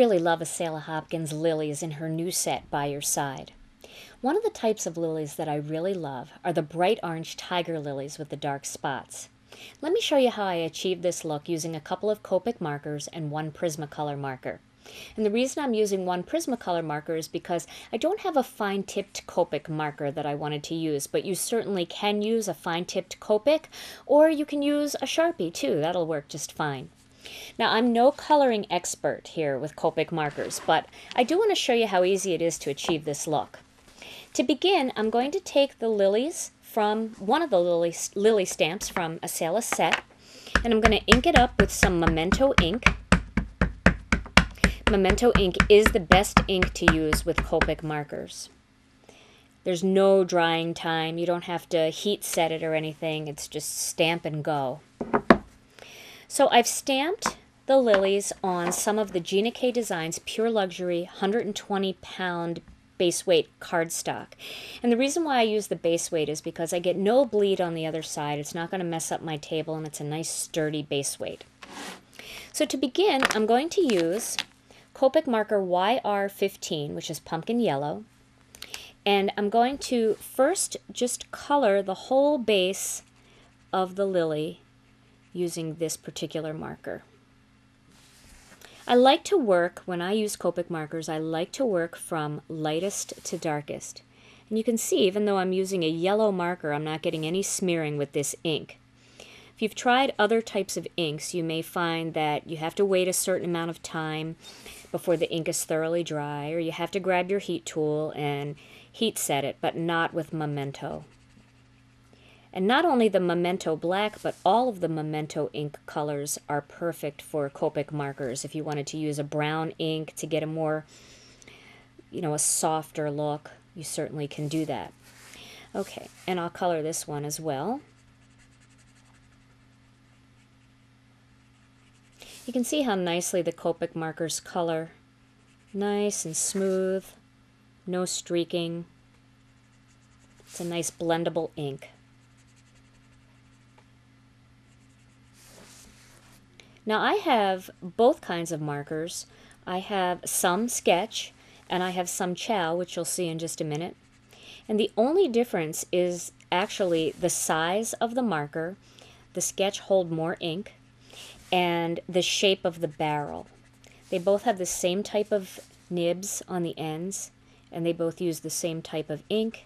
really love Asala Hopkins' lilies in her new set, By Your Side. One of the types of lilies that I really love are the bright orange tiger lilies with the dark spots. Let me show you how I achieved this look using a couple of Copic markers and one Prismacolor marker. And the reason I'm using one Prismacolor marker is because I don't have a fine-tipped Copic marker that I wanted to use, but you certainly can use a fine-tipped Copic, or you can use a Sharpie too. That'll work just fine. Now, I'm no coloring expert here with Copic markers, but I do want to show you how easy it is to achieve this look. To begin, I'm going to take the lilies from one of the lily stamps from Asala's set, and I'm going to ink it up with some Memento ink. Memento ink is the best ink to use with Copic markers. There's no drying time. You don't have to heat set it or anything. It's just stamp and go. So I've stamped the lilies on some of the Gina K Designs Pure Luxury 120-pound base weight cardstock. And the reason why I use the base weight is because I get no bleed on the other side. It's not going to mess up my table, and it's a nice sturdy base weight. So to begin, I'm going to use Copic marker YR15, which is pumpkin yellow. And I'm going to first just color the whole base of the lily using this particular marker. I like to work, when I use Copic markers, I like to work from lightest to darkest. And you can see, even though I'm using a yellow marker, I'm not getting any smearing with this ink. If you've tried other types of inks, you may find that you have to wait a certain amount of time before the ink is thoroughly dry, or you have to grab your heat tool and heat set it, but not with Memento. And not only the Memento black, but all of the Memento ink colors are perfect for Copic markers. If you wanted to use a brown ink to get a more, a softer look, you certainly can do that. Okay, and I'll color this one as well. You can see how nicely the Copic markers color. Nice and smooth, no streaking. It's a nice blendable ink. Now I have both kinds of markers. I have some sketch and I have some chow, which you'll see in just a minute. And the only difference is actually the size of the marker. The sketch hold more ink, and the shape of the barrel. They both have the same type of nibs on the ends, and they both use the same type of ink.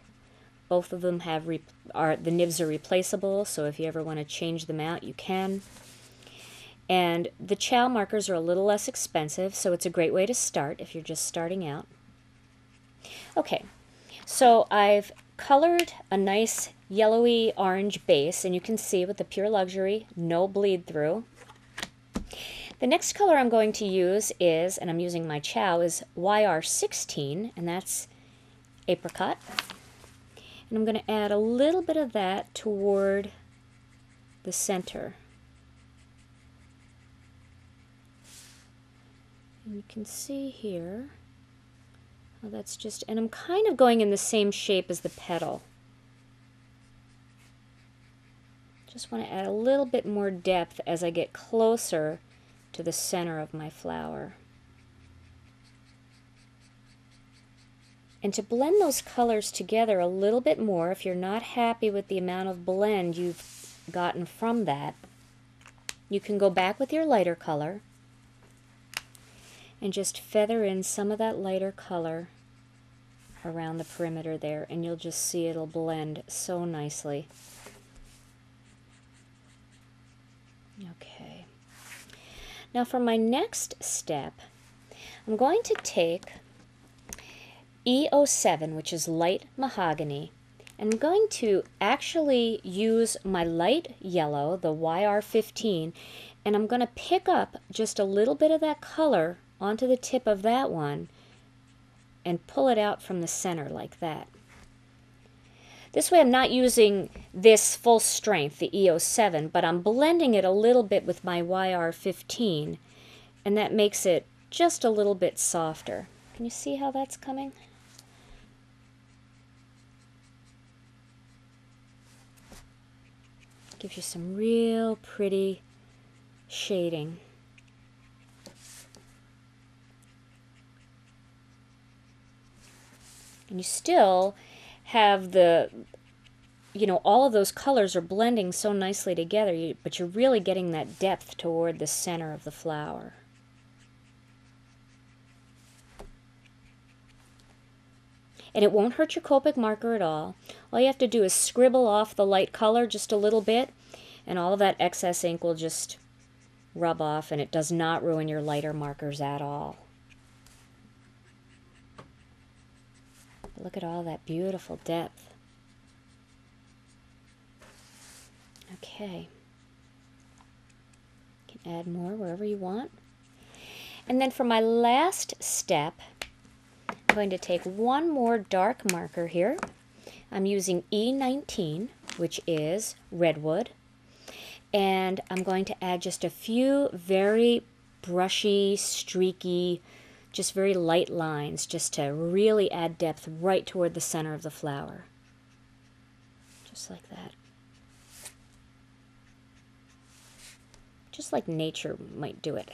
Both of them have the nibs are replaceable, so if you ever want to change them out, you can. And the chow markers are a little less expensive, so it's a great way to start if you're just starting out. Okay, so I've colored a nice yellowy orange base, and you can see with the Pure Luxury, no bleed through. The next color I'm going to use is, and I'm using my chow, is YR16, and that's apricot. And I'm going to add a little bit of that toward the center. And you can see here, oh, that's just, and I'm kind of going in the same shape as the petal. Just want to add a little bit more depth as I get closer to the center of my flower. And to blend those colors together a little bit more, if you're not happy with the amount of blend you've gotten from that, you can go back with your lighter color and just feather in some of that lighter color around the perimeter there, and you'll just see it'll blend so nicely. Okay. Now for my next step, I'm going to take E07, which is light mahogany, and I'm going to actually use my light yellow, the YR15, and I'm going to pick up just a little bit of that color onto the tip of that one and pull it out from the center like that. This way I'm not using this full strength, the E07, but I'm blending it a little bit with my YR15, and that makes it just a little bit softer. Can you see how that's coming? Gives you some real pretty shading. And you still have the, all of those colors are blending so nicely together, but you're really getting that depth toward the center of the flower. And it won't hurt your Copic marker at all. All you have to do is scribble off the light color just a little bit, and all of that excess ink will just rub off, and it does not ruin your lighter markers at all. Look at all that beautiful depth. Okay. You can add more wherever you want. And then for my last step, I'm going to take one more dark marker here. I'm using E19, which is redwood. And I'm going to add just a few very brushy, streaky, just very light lines, just to really add depth right toward the center of the flower. Just like that. Just like nature might do it.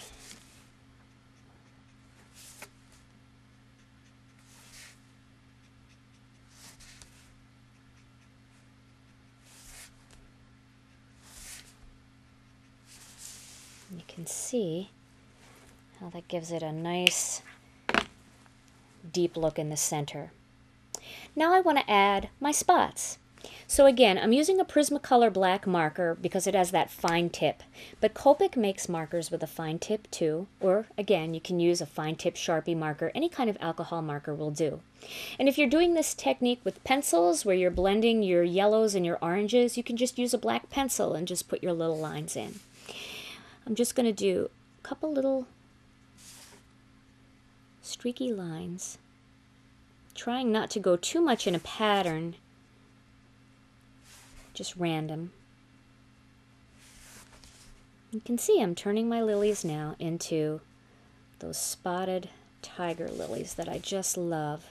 You can see how that gives it a nice deep look in the center. Now I want to add my spots. So again, I'm using a Prismacolor black marker because it has that fine tip. But Copic makes markers with a fine tip too, or again, you can use a fine tip Sharpie marker. Any kind of alcohol marker will do. And if you're doing this technique with pencils where you're blending your yellows and your oranges, you can just use a black pencil and just put your little lines in. I'm just going to do a couple little streaky lines, trying not to go too much in a pattern, just random. You can see I'm turning my lilies now into those spotted tiger lilies that I just love.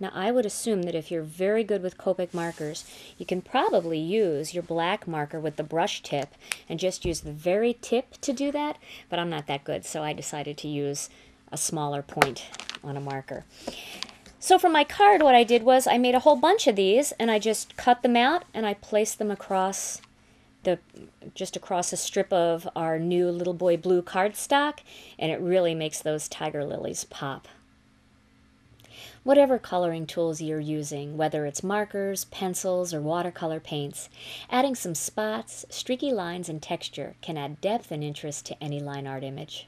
Now I would assume that if you're very good with Copic markers, you can probably use your black marker with the brush tip and just use the very tip to do that, but I'm not that good, so I decided to use a smaller point on a marker. So for my card, what I did was I made a whole bunch of these, and I just cut them out and I placed them across just across a strip of our new Little Boy Blue cardstock, and it really makes those tiger lilies pop. Whatever coloring tools you're using, whether it's markers, pencils, or watercolor paints, adding some spots, streaky lines, and texture can add depth and interest to any line art image.